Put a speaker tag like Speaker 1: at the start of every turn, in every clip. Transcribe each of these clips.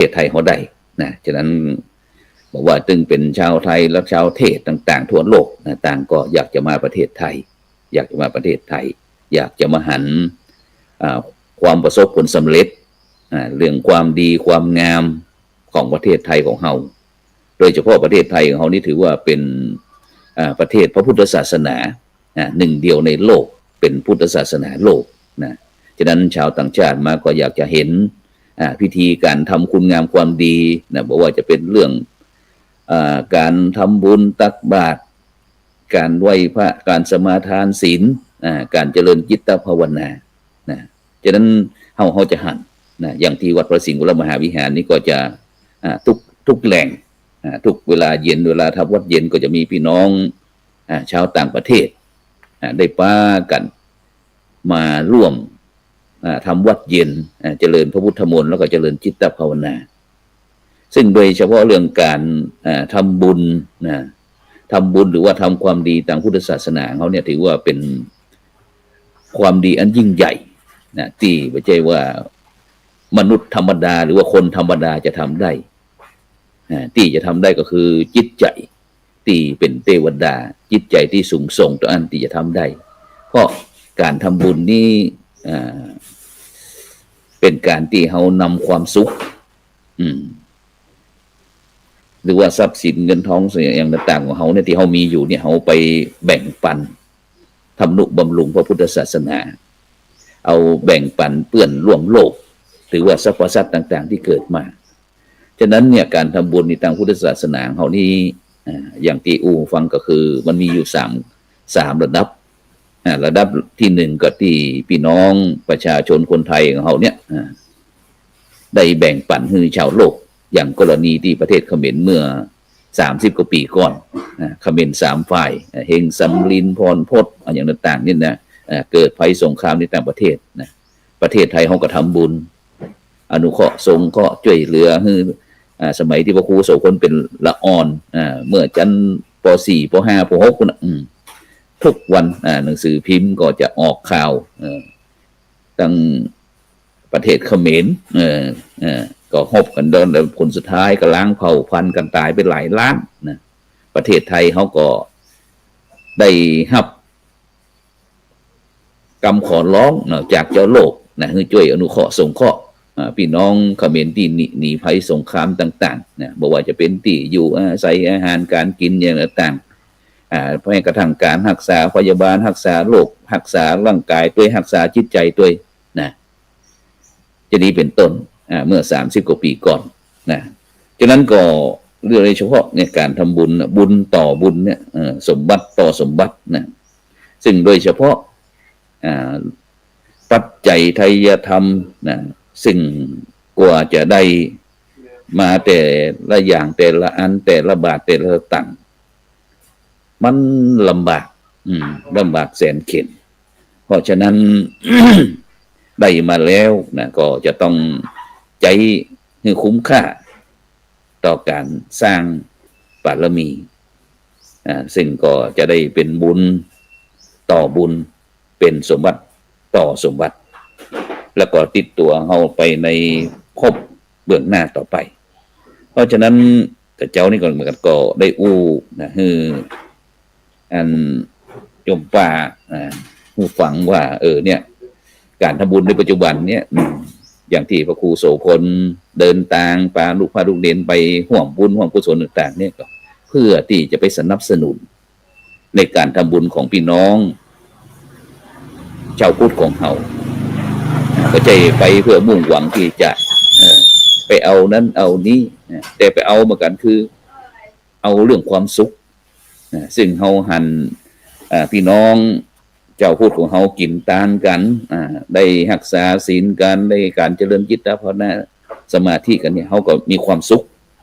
Speaker 1: ทศไทยเขาได้นะฉะนั้นบอกว่าจึงเป็นชาวไทยและชาวเทศต่างๆทั่วโลกนะต่างก็อยากจะมาประเทศไทยอยากจะมาประเทศไทยอยากจะมาหันความประสบผลสำเร็จเรื่องความดีความงามของประเทศไทยของเราโดยเฉพาะประเทศไทยของเรานี่ถือว่าเป็นประเทศพระพุทธศาสนาหนึ่งเดียวในโลกเป็นพุทธศาสนาโลกนะฉะนั้นชาวต่างชาติมาก็อยากจะเห็นพิธีการทำคุณงามความดีนะบอกว่าจะเป็นเรื่องการทำบุญตักบาตรการไหว้พระการสมาทานศีลการเจริญจิตภาวนานะฉะนั้นเขาจะหันนะอย่างที่วัดพระสิงห์กุลมหาวิหารนี่ก็จะทุกแหล่งทุกเวลาเย็นเวลาทำวัดเย็นก็จะมีพี่น้องชาวต่างประเทศได้ป้ากันมาร่วมทำวัดเย็นเจริญพระพุทธมนต์แล้วก็เจริญจิตภาวนาซึ่งโดยเฉพาะเรื่องการทำบุญทำบุญหรือว่าทำความดีทางพุทธศาสนาเขาเนี่ยถือว่าเป็นความดีอันยิ่งใหญ่นะที่ไม่ใช่ว่ามนุษย์ธรรมดาหรือว่าคนธรรมดาจะทำได้ที่จะทำได้ก็คือจิตใจที่เป็นเทวดาจิตใจที่สูงส่งต่ออันที่จะทำได้เพราะการทำบุญนี้เป็นการที่เขานำความสุขหรือว่าทรัพย์สินเงินทองสิ่งอย่างต่างๆของเขาเนี่ยที่เขามีอยู่เนี่ยเขาไปแบ่งปันทำนุบำรุงพระพุทธศาสนาเอาแบ่งปันเปื้อนร่วมโลกหรือว่าสรรพสัตว์ต่างๆที่เกิดมาฉะนั้นเนี่ยการทำบุญในทางพุทธศาสนาเขานี่อย่างที่ฟังก็คือมันมีอยู่สามระดับระดับที่หนึ่งก็ที่พี่น้องประชาชนคนไทยของเขาเนี่ยได้แบ่งปันให้ชาวโลกอย่างกรณีที่ประเทศเขมรเมื่อ30 กว่าปีก่อนเขมร3 ฝ่ายเฮงสำลินพรพจน์อย่างต่างๆนี่นะเกิดภัยสงครามในต่างประเทศนะประเทศไทยเขาก็ทำบุญอนุเคราะห์สงเคราะห์ช่วยเหลือให้สมัยที่พระครูโสพลเป็นละอ่อนเมื่อชั้นป .4 ป .5 ป .6 นะทุกวันหนังสือพิมพ์ก็จะออกข่าวตั้งประเทศเขมรก็ฮบกันโดนแล้วผลสุดท้ายก็ล้างเผ่าพันธุ์กันตายไปหลายล้านนะประเทศไทยเขาก็ได้รับกำขอร้องจากเจ้าโลกนะให้ช่วยอนุเคราะห์สงเคราะห์พี่น้องเขมรที่หนีภัยสงครามต่างๆนะบอกว่าจะเป็นที่อยู่อาศัยอาหารการกินอย่างต่างๆแม้กระทั่งการรักษาพยาบาลรักษาโรครักษาร่างกายด้วยรักษาจิตใจด้วยนะจะนี้เป็นต้นเมื่อ30 กว่าปีก่อนนะฉะนั้นก็เรื่องโดยเฉพาะในการทำบุญบุญต่อบุญเนี่ยสมบัติต่อสมบัตินะซึ่งโดยเฉพาะปัจจัยไทยธรรมนะซึ่งกว่าจะได้มาแต่ละอย่างแต่ละอันแต่ละบาทแต่ละตังค์มันลำบากแสนเข็ญเพราะฉะนั้น ได้มาแล้วนะก็จะต้องใจให้คุ้มค่าต่อการสร้างบารมีซึ่งก็จะได้เป็นบุญต่อบุญเป็นสมบัติต่อสมบัติแล้วก็ติดตัวเราไปในภพเบื้องหน้าต่อไปเพราะฉะนั้นแต่เจ้านี่ก็เหมือนกันก็ได้นะคืออันโยมป่าผู้ฟังว่าเนี่ยการทำบุญในปัจจุบันเนี่ยอย่างที่พระครูโสพลเดินทางพาลูกเรียนไปห่วงบุญห่วงกุศลต่างๆเนี่ยก็เพื่อที่จะไปสนับสนุนในการทำบุญของพี่น้องชาวพุทธของเราก็ใจไปเพื่อมุ่งหวังที่จะไปเอานั้นเอานี้แต่ไปเอามากันคือเอาเรื่องความสุขซึ่งเราหันพี่น้องเจ้าพุทธของเขากินทานกันได้รักษาศีลกันได้การเจริญจิตภาวนาสมาธิกันเนี่ยเขาก็มีความสุข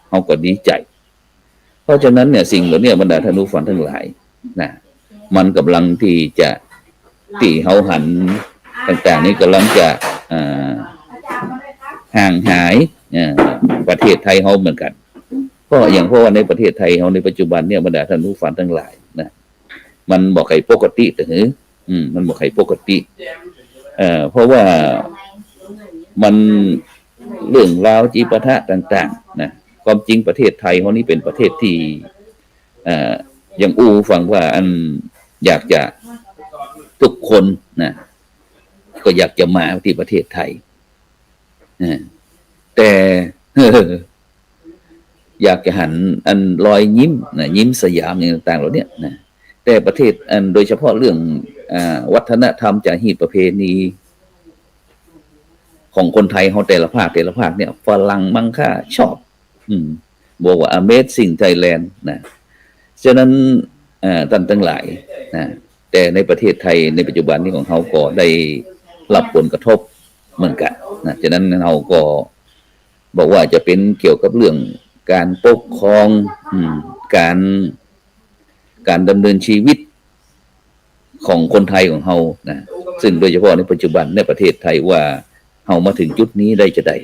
Speaker 1: เขาก็ดีใจเพราะฉะนั้นเนี่ยสิ่งเหล่านี้บรรดาท่านผู้ฟังทั้งหลายนะมันกำลังที่จะที่เขาหันต่างๆนี้กำลังจะห่างหายประเทศไทยเขาเหมือนกันเพราะว่าในประเทศไทยเขาในปัจจุบันเนี่ยบรรดาท่านผู้ฟังทั้งหลายนะมันบอกใครปกติแต่มันบอกใครปกติเพราะว่ามัน เรื่องราวจีปะทะต่างๆนะความจริงประเทศไทยเขานี่เป็นประเทศที่อย่างฟังว่าอันอยากจะทุกคนนะก็อยากจะมาที่ประเทศไทยแต่ อยากจะหันอันรอยยิ้มนะยิ้มสยามอย่างต่างๆเหล่านี้นะแต่ประเทศอันโดยเฉพาะเรื่องวัฒนธรรมจารีตประเพณีของคนไทยเขาแต่ละภาคเนี่ยฝรั่งมั่งค่าชอบบอกว่า Amazing Thailand นะฉะนั้นท่านทั้งหลายนะแต่ในประเทศไทยในปัจจุบันนี้ของเขาก็ได้รับผลกระทบเหมือนกันนะฉะนั้นเราก็บอกว่าจะเป็นเกี่ยวกับเรื่องการปกครองการดำเนินชีวิตของคนไทยของเรานะซึ่งโดยเฉพาะในปัจจุบันในประเทศไทยว่าเรามาถึงจุดนี้ได้จะได้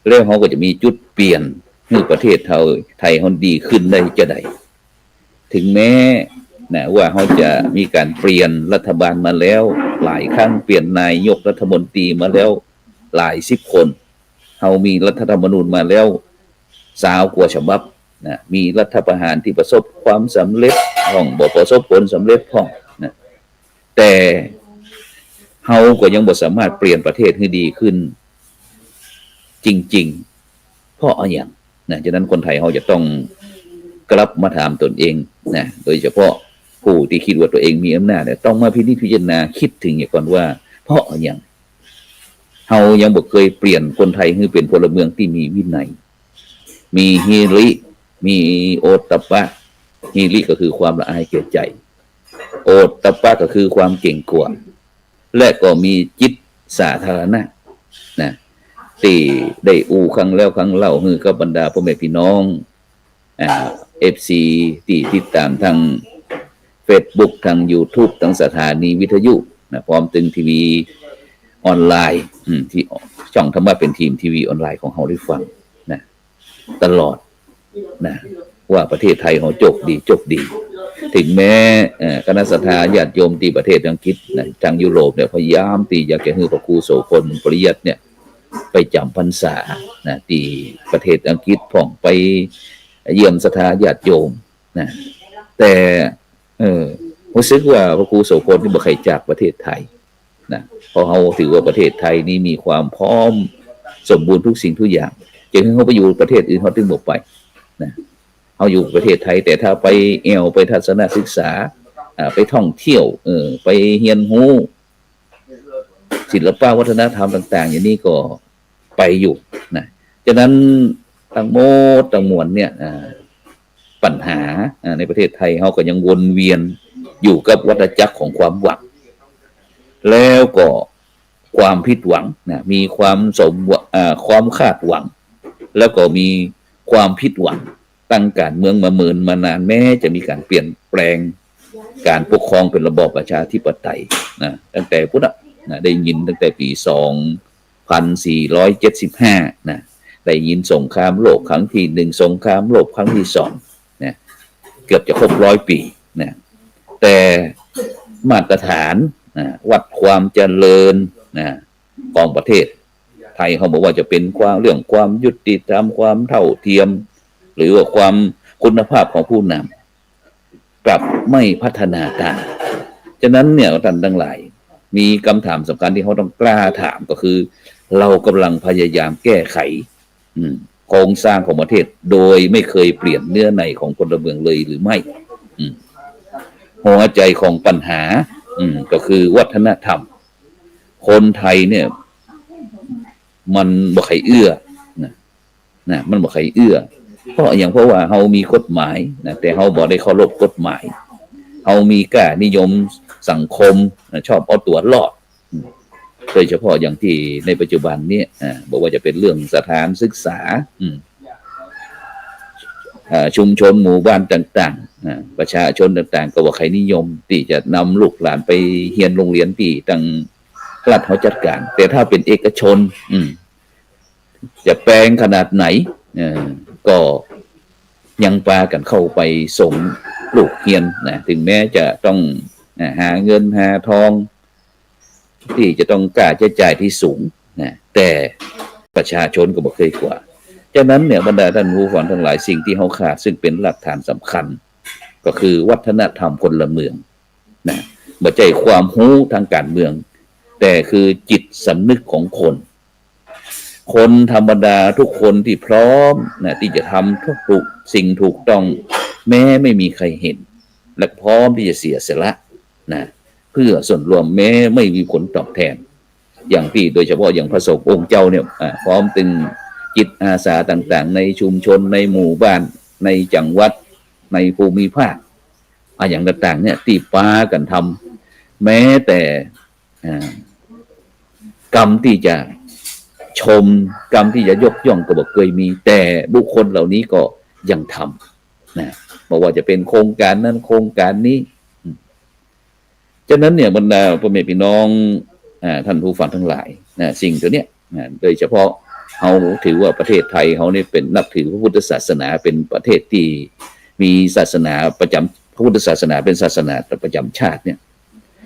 Speaker 1: แล้วเขาก็จะมีจุดเปลี่ยนให้ประเทศไทยเขาดีขึ้นได้จะได้ถึงแม้นะว่าเขาจะมีการเปลี่ยนรัฐบาลมาแล้วหลายครั้งเปลี่ยนนายกรัฐมนตรีมาแล้วหลายสิบคนเขามีรัฐธรรมนูญมาแล้ว20 กว่าฉบับนะมีรัฐประหารที่ประสบความสำเร็จห้องบ่ประสบผลสำเร็จห้องนะแต่เขาก็ยังบ่สามารถเปลี่ยนประเทศให้ดีขึ้นจริงๆเพราะอะไรอย่างนะฉะนั้นคนไทยเขาจะต้องกลับมาถามตนเองนะโดยเฉพาะผู้ที่คิดว่าตัวเองมีอำนาจเนี่ยต้องมาพิจารณาคิดถึงอย่างก่อนว่าเพราะอะไรอย่างเขายังบ่เคยเปลี่ยนคนไทยให้เป็นพลเมืองที่มีวินัยมีฮิริมีโอตตัปปะฮิริก็คือความละอายแก่ใจโอตตัปปะก็คือความเก่งกาจและก็มีจิตสาธารณะนะที่ได้ครั้งแล้วครั้งเล่าฮือกับบรรดาพ่อแม่พี่น้องFC ที่ติดตามทาง Facebook ทาง YouTube ทางสถานีวิทยุนะพร้อมถึงทีวีออนไลน์ที่ช่องธรรมะเป็นทีมทีวีออนไลน์ของเฮาได้ฟังนะตลอดนะว่าประเทศไทยเราจบดีถึงแม้คณะสัตยาญาติโยมที่ประเทศอังกฤษนะทางยุโรปเนี่ยพยายามที่อยากจะให้พระครูโสพลปริยัติเนี่ยไปจำพรรษานะที่ประเทศอังกฤษพ่องไปเยี่ยมสัตยาญาติโยมนะแต่รู้สึกว่าพระครูโสพลที่บ่เคยจากประเทศไทยนะเพราะเขาถือว่าประเทศไทยนี้มีความพร้อมสมบูรณ์ทุกสิ่งทุกอย่างจึงให้เขาไปอยู่ประเทศอื่นเขาถึงบอกไปนะเขาอยู่ประเทศไทยแต่ถ้าไปไปทัศนศึกษาไปท่องเที่ยวไปเรียนรู้ศิลปะวัฒนธรรมต่างๆอย่างนี้ก็ไปอยู่นะฉะนั้นทั้งหมดทั้งมวลเนี่ยปัญหาในประเทศไทยเขาก็ยังวนเวียนอยู่กับวัฏจักรของความหวังแล้วก็ความผิดหวังนะมีความคาดหวังแล้วก็มีความผิดหวังตั้งการเมืองมาเมินมานานแม้จะมีการเปลี่ยนแปลงการปกครองเป็นระบอบประชาธิปไตยนะตั้งแต่พุทธนะได้ยินตั้งแต่ปี2475นะได้ยินสงครามโลกครั้งที่1สงครามโลกครั้งที่2นะเกือบจะครบ100 ปีนะแต่มาตรฐานวัดความเจริญของประเทศไทยเขาบอกว่าจะเป็นเรื่องความยุติธรรมความเท่าเทียมหรือว่าความคุณภาพของผู้นำกลับไม่พัฒนาตามฉะนั้นเนี่ยท่านทั้งหลายมีคำถามสำคัญที่เขาต้องกล้าถามก็คือเรากำลังพยายามแก้ไขโครงสร้างของประเทศโดยไม่เคยเปลี่ยนเนื้อในของพลเมืองเลยหรือไม่หัวใจของปัญหาก็คือวัฒนธรรมคนไทยเนี่ยมันบ่ใครเอื้อนะมันบ่ใครเอื้อเพราะว่าเฮามีกฎหมายนะแต่เฮาบ่ได้เคารพกฎหมายเฮามีค่านิยมสังคมชอบเอาตัวรอดโดยเฉพาะอย่างที่ในปัจจุบันนี้บอกว่าจะเป็นเรื่องสถานศึกษาชุมชนหมู่บ้านต่างๆประชาชนต่างๆก็ว่าใครนิยมที่จะนำลูกหลานไปเรียนโรงเรียนที่ตั้งรัฐเขาจัดการแต่ถ้าเป็นเอกชนจะแปลงขนาดไหนก็ยังปากันเข้าไปส่งลูกเรียนนะถึงแม้จะต้องหาเงินหาทองที่จะต้องกล้าใช้จ่ายที่สูงนะแต่ ประชาชนก็บ่เคยกว่าฉะนั้นเนี่ยบรรดาท่านผู้ฟังทั้งหลายสิ่งที่เฮาขาดซึ่งเป็นหลักฐานสำคัญก็คือวัฒนธรรมพลเมืองนะบ่ใช่ความรู้ทางการเมืองแต่คือจิตสำนึกของคนคนธรรมดาทุกคนที่พร้อมนะที่จะทำทุกสิ่งถูกต้องแม้ไม่มีใครเห็นและพร้อมที่จะเสียสละนะเพื่อส่วนรวมแม้ไม่มีผลตอบแทนอย่างที่โดยเฉพาะอย่างพระสงฆ์องค์เจ้าเนี่ยพร้อมตึงจิตอาสาต่างๆในชุมชนในหมู่บ้านในจังหวัดในภูมิภาคอย่างต่างๆเนี่ยที่ป้ากันทำแม้แต่กรรมที่จะชมกรรมที่จะยกย่องก็บอกเคยมีแต่บุคคลเหล่านี้ก็ยังทำนะบอกว่าจะเป็นโครงการนั้นโครงการนี้ฉะนั้นเนี่ยบรรดาพ่อแม่พี่น้องท่านผู้ฟังทั้งหลายนะสิ่งตัวเนี้ยโดยเฉพาะเขาถือว่าประเทศไทยเขาเนี่ยเป็นนับถือพระพุทธศาสนาเป็นประเทศที่มีศาสนาประจำพระพุทธศาสนาเป็นศาสนาประจำชาติเนี่ย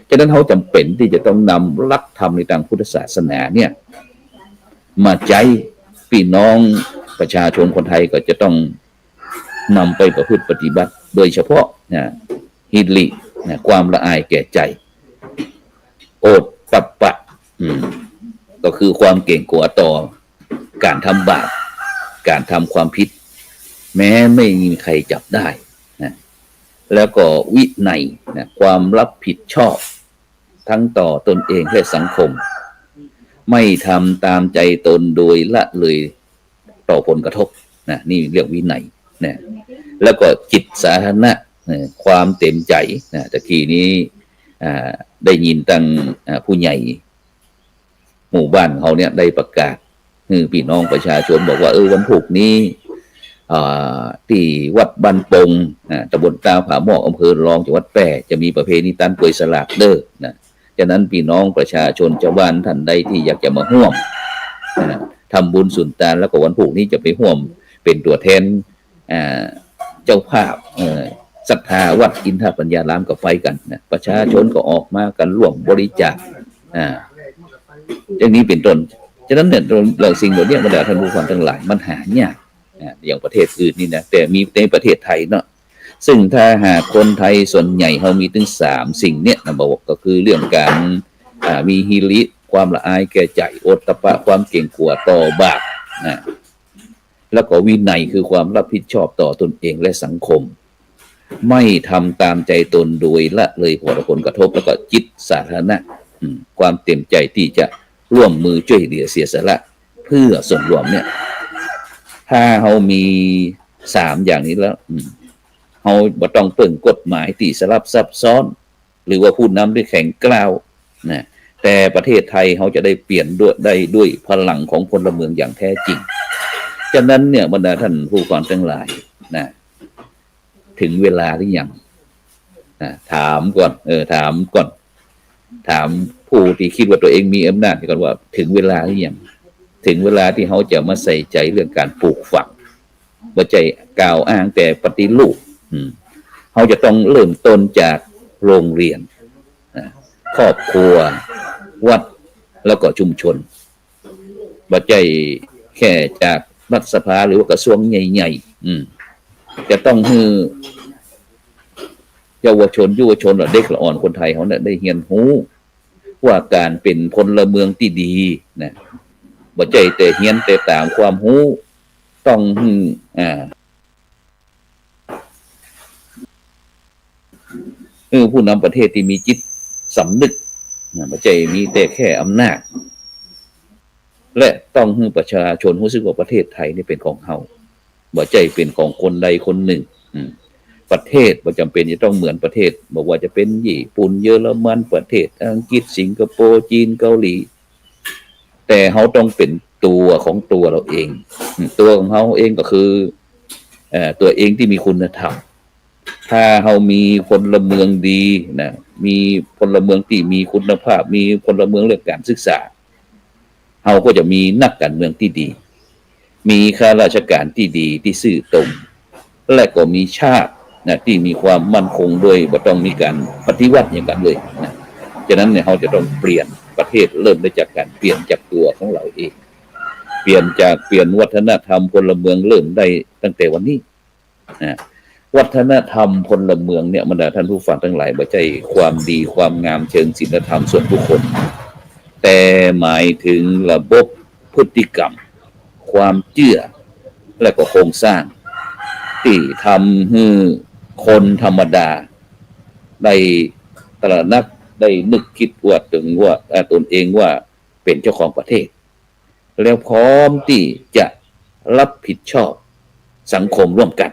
Speaker 1: ฉะนั้นเขาจำเป็นที่จะต้องนำหลักธรรมในทางพุทธศาสนาเนี่ยมาใจพี่น้องประชาชนคนไทยก็จะต้องนำไปประพฤติปฏิบัติโดยเฉพาะฮิริความละอายแก่ใจโอตตัปปะก็คือความเก่งกลัวต่อการทำบาปการทำความผิดแม้ไม่มีใครจับได้นะแล้วก็วินัยนะความรับผิดชอบทั้งต่อตนเองและสังคมไม่ทำตามใจตนโดยละเลยต่อผลกระทบนะนี่เรียกวินัยนะแล้วก็จิตสาธารณะความเต็มใจนะตะกี้นี้ได้ยินตั้งผู้ใหญ่หมู่บ้านเขาเนี่ยได้ประกาศพี่น้องประชาชนบอกว่าวันพุธนี้ที่วัดบ้านปงตำบลตาผาหมอกอำเภอรองจังหวัดแพร่จะมีประเพณีตันป่วยสลากเด้อนะฉะนั้นพี่น้องประชาชนชาวบ้านท่านใดที่อยากจะมาร่วมทำบุญสุนทานแล้วก็วันพุธนี้จะไปร่วมเป็นตัวแทนเจ้าภาพศรัทธาวัดอินทปัญญารามก็ไปกันนะประชาชนก็ออกมากันร่วมบริจาคอย่างนี้เป็นต้นฉะนั้นเนี่ยเราสิ่งเหล่านี้บรรดาท่านผู้ฟังทั้งหลายมันหายากอย่างประเทศอื่นนี่นะแต่มีในประเทศไทยเนาะซึ่งถ้าหากคนไทยส่วนใหญ่เขามีถึง3สิ่งเนี่ยนะบอกก็คือเรื่องการมีฮิริความละอายแก่ใจโอตตัปปะความเก่งกลัวต่อบาปนะแล้วก็วินัยคือความรับผิดชอบต่อตนเองและสังคมไม่ทำตามใจตนโดยละเลยผลกระทบแล้วก็จิตสาธารณะความเต็มใจที่จะร่วมมือช่วยเหลือเสียสละเพื่อส่วนรวมเนี่ยถ้าเขามี3อย่างนี้แล้วเขาบ่ต้องเปิ่งกฎหมายที่สลับซับซ้อนหรือว่าผู้นำด้วยแข็งกร้าวนะแต่ประเทศไทยเขาจะได้เปลี่ยนด้วยพลังของพลเมืองอย่างแท้จริงฉะนั้นเนี่ยบรรดาท่านผู้ฟังทั้งหลายนะถึงเวลาหรือยังถามก่อนถามก่อนถามผู้ที่คิดว่าตัวเองมีอำนาจก่อนว่าถึงเวลาหรือยังถึงเวลาที่เขาจะมาใส่ใจเรื่องการปลูกฝังบ่ใจกล่าวอ้างแต่ปฏิรูปเขาจะต้องเริ่มต้นจากโรงเรียนครอบครัววัดแล้วก็ชุมชนบ่ใจแค่จากรัฐสภาหรือว่ากระทรวงใหญ่ๆจะต้องให้เยาวชนหรือเด็กละอ่อนคนไทยเขาเนี่ยได้เรียนรู้ว่าการเป็นพลเมืองที่ดีนะบ่ใจแต่เรียนแต่ตามความรู้ต้องผู้นำประเทศที่มีจิตสำนึกบ่ใจมีแต่แค่อำนาจและต้องให้ประชาชนรู้สึกว่าประเทศไทยนี่เป็นของเฮาบ่ใจเป็นของคนใดคนหนึ่งประเทศบ่จำเป็นจะต้องเหมือนประเทศบอกว่าจะเป็นญี่ปุ่นเยอรมันประเทศอังกฤษสิงคโปร์จีนเกาหลีแต่เฮาต้องเป็นตัวของตัวเราเองตัวของเฮาเองก็คือตัวเองที่มีคุณธรรมถ้าเฮามีพลเมืองดีนะมีพลเมืองที่มีคุณภาพมีพลเมืองเรื่องการศึกษาเฮาก็จะมีนักการเมืองที่ดีมีข้าราชการที่ดีที่ซื่อตรงและก็มีชาตินะที่มีความมั่นคงด้วยบ่ต้องมีการปฏิวัติอย่างกันเลยนะฉะนั้นเนี่ยเราจะต้องเปลี่ยนประเทศเริ่มได้จากการเปลี่ยนจากตัวของเราเอง เปลี่ยนวัฒนธรรมพลเมืองเริ่มได้ตั้งแต่วันนี้นะวัฒนธรรมพลเมืองเนี่ยบรรดาท่านผู้ฟังทั้งหลายไม่ใช่ความดีความงามเชิงศีลธรรมส่วนบุคคลแต่หมายถึงระบบพฤติกรรมความเชื่อและก็โครงสร้างที่ทำให้คนธรรมดาได้ตระหนักได้นึกคิดว่าถึงว่าตนเองว่าเป็นเจ้าของประเทศแล้วพร้อมที่จะรับผิดชอบสังคมร่วมกัน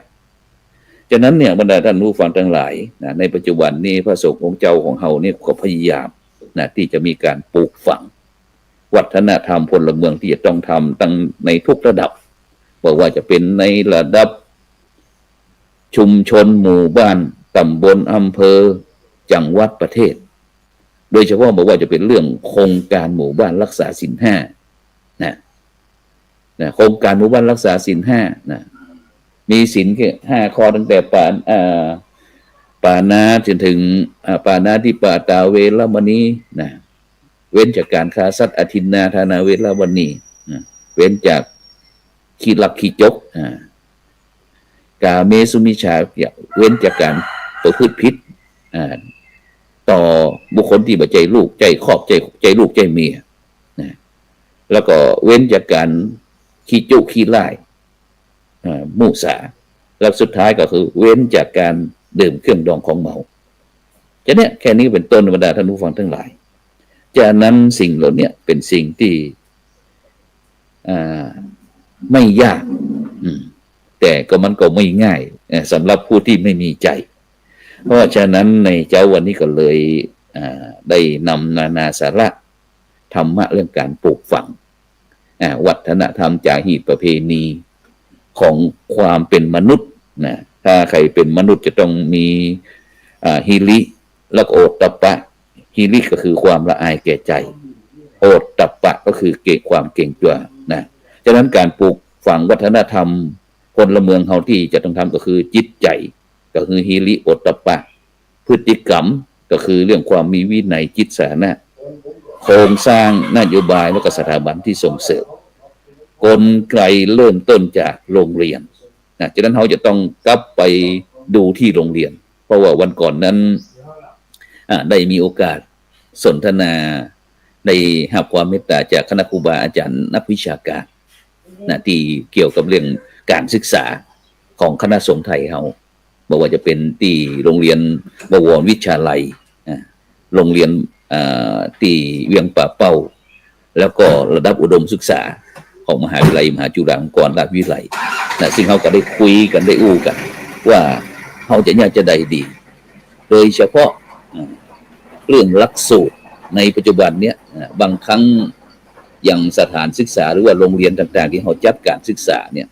Speaker 1: ฉะนั้นเนี่ยบรรดาท่านผู้ฟังทั้งหลายนะในปัจจุบันนี้พระสงฆ์ของเจ้าของเฮาเนี่ยก็พยายามนะที่จะมีการปลูกฝังวัฒนธรรมพลเมืองที่จะต้องทำตั้งในทุกระดับบอกว่าจะเป็นในระดับชุมชนหมู่บ้านตำบลอำเภอจังหวัดประเทศโดยเฉพาะบอกว่าจะเป็นเรื่องโครงการหมู่บ้านรักษาศีลห้านะโครงการหมู่บ้านรักษาศีลห้านะมีศีลแค่5 ข้อตั้งแต่ปานาจนถึงปานาติปาตาเวรมณีนะเว้นจากการฆ่าสัตว์อทินนาทานาเวรมณีนะเว้นจากขี้ลักขี้จกกาเมสุมิชาเว้นจากการประพฤติผิดต่อบุคคลที่บ่ใจลูกใจครอบใจลูกใจเมียนะแล้วก็เว้นจากการขี้จุขี้ไล่มุสาแล้วสุดท้ายก็คือเว้นจากการดื่มเครื่องดองของเมาจะเนี่ยแค่นี้เป็นต้นบรรดาท่านผู้ฟังทั้งหลายจากนั้นสิ่งเหล่านี้เป็นสิ่งที่ไม่ยากแต่ก็มันก็ไม่ง่ายสำหรับผู้ที่ไม่มีใจเพราะฉะนั้นในเจ้าวันนี้ก็เลยได้นำนานาสาระธรรมะเรื่องการปลูกฝังวัฒนธรรมจารีตประเพณีของความเป็นมนุษย์นะถ้าใครเป็นมนุษย์จะต้องมีฮิริแล้วก็โอตตัปปะฮิริก็คือความละอายแก่ใจโอตตัปปะก็คือความเก่งตัวนะฉะนั้นการปลูกฝังวัฒนธรรมพลเมืองเฮาที่จะต้องทำก็คือจิตใจก็คือฮิริโอตตัปปะพฤติกรรมก็คือเรื่องความมีวินัยจิตสานะโครงสร้างนโยบายแล้วก็สถาบันที่ส่งเสริมกลไกเริ่มต้นจากโรงเรียนนะฉะนั้นเราจะต้องกลับไปดูที่โรงเรียนเพราะว่าวันก่อนนั้นได้มีโอกาสสนทนาได้รับความเมตตาจากคณะครูบาอาจารย์นักวิชาการนะที่เกี่ยวกับเรื่องการศึกษาของคณะสงฆ์ไทยเราบอกว่าจะเป็นที่โรงเรียนบวรวิชาลัยโรงเรียนที่เวียงป่าเป้าแล้วก็ระดับอุดมศึกษาของมหาวิทยาลัยมหาจุฬาลงกรณราชวิทยาลัยนะซึ่งเขาก็ได้คุยกันได้อู้กันว่าเขาจะได้ดีโดยเฉพาะเรื่องหลักสูตรในปัจจุบันเนี้ยบางครั้งอย่างสถานศึกษาหรือว่าโรงเรียนต่างๆที่เขาจัดการศึกษาเนี่ย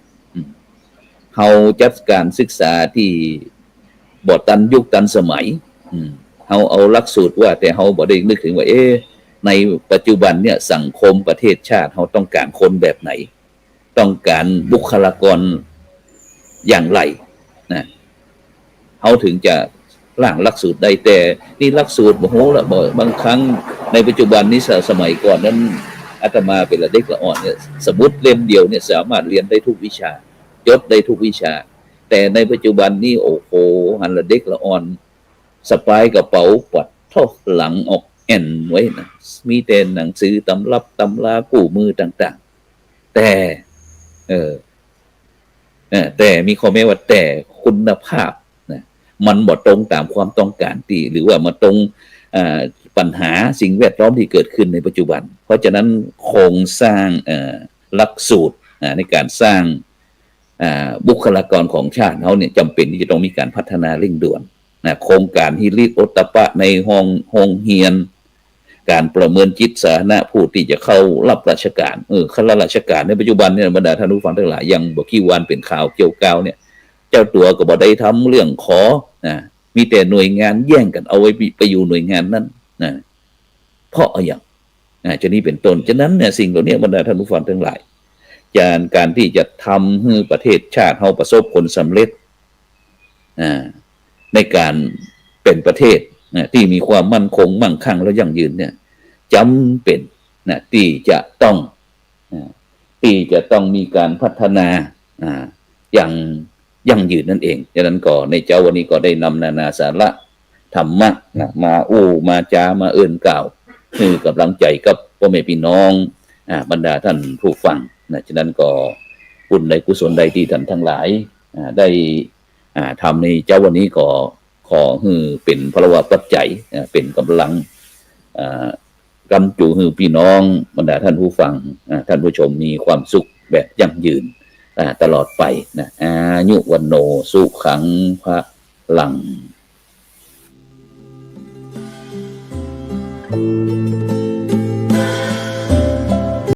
Speaker 1: เขาจัดการศึกษาที่บ่ตันยุคตันสมัยเขาเอาหลักสูตรว่าแต่เขาบ่ได้นึกถึงว่าในปัจจุบันเนี่ยสังคมประเทศชาติเขาต้องการคนแบบไหนต้องการบุคลากรอย่างไรนะเขาถึงจะร่างหลักสูตรได้แต่นี่หลักสูตรโอ้โหละบางครั้งในปัจจุบันนี้สมัยก่อนนั้นอาตมาเป็นเด็กละอ่อนเนี่ยสมมุติเล่มเดียวเนี่ยสามารถเรียนได้ทุกวิชายศได้ทุกวิชาแต่ในปัจจุบันนี้โอ้โหหันละเด็กละอ่อนสะพายกระเป๋าปัดท่อหลังออกแอนไว้นะมีแต่หนังสือตำรับตำรากู้มือต่างๆแต่มีข้อแม้ว่าแต่คุณภาพนะมันบ่ตรงตามความต้องการที่หรือว่ามาตรงปัญหาสิ่งแวดล้อมที่เกิดขึ้นในปัจจุบันเพราะฉะนั้นโครงสร้างหลักสูตรในการสร้างบุคลากรของชาติเขาเนี่ยจำเป็นที่จะต้องมีการพัฒนาเร่งด่วนนะโครงการฮิริโอตตัปปะในห้องเรียนการประเมินจิตสาธารณะผู้ที่จะเข้ารับราชการข้าราชการในปัจจุบันเนี่ยบรรดาท่านผู้ฟังทั้งหลายยังบ่กี่วันเป็นข่าวเกี่ยวก้าวเนี่ยเจ้าตัวก็บ่ได้ทำเรื่องขอนะมีแต่หน่วยงานแย่งกันเอาไว้ไปอยู่หน่วยงานนั้นนะเพราะอย่างจะนี้เป็นต้นฉะนั้นเนี่ยสิ่งเหล่านี้บรรดาท่านผู้ฟังทั้งหลายการที่จะทำให้ประเทศชาติเราประสบผลสำเร็จในการเป็นประเทศที่มีความมั่นคงมั่งคั่งและยั่งยืนเนี่ยจำเป็นที่จะต้อง ปีจะต้องมีการพัฒนาอย่างยั่งยืนนั่นเองดังนั้นก็ในเจ้าวันนี้ก็ได้นำนานาสาระธรรมะนะมามาจามาเอื่นกล่าวคือกำลังใจกับพ่อแม่พี่น้องบรรดาท่านผู้ฟังนะฉะนั้นก็บุญใดกุศลใดที่ท่านทั้งหลายได้ทำในเจ้าวันนี้ก็ขอให้เป็นพลวะปัจจัยเป็นกำลังกำจูให้พี่น้องบรรดาท่านผู้ฟังท่านผู้ชมมีความสุขแบบยั่งยืนตลอดไปนะอายุวันโนสุขังพระลัง